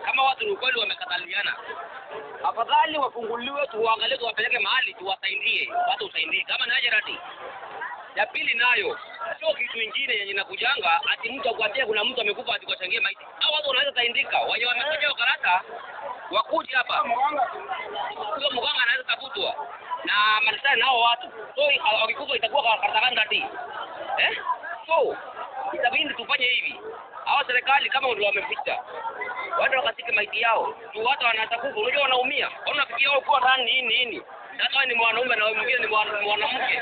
Kama watu ni ukweli wamekataliana, afadhali wafunguliwe, tuangalie, tuwapeleke mahali, tuwasaidie, watu usaidie kama naje rati. Ya pili nayo sio kitu kingine yenye nakujanga ati mtu akuambia kuna mtu amekufa ati kuchangia maiti. Hao watu wanaweza saidika, wao wamekuja karata wakuje hapa. Sio mganga anaweza tafutwa na malisana nao watu. So wakikufa itakuwa katakanda ti. So itabidi tufanye hivi. Hao serikali kama ndio wameficha, watu wakatike maiti yao, tu watu wanatakufa, unajua wanaumia. Wanafikia wao kwa ndani nini. Sasa ni mwanaume na mwingine ni mwanamke.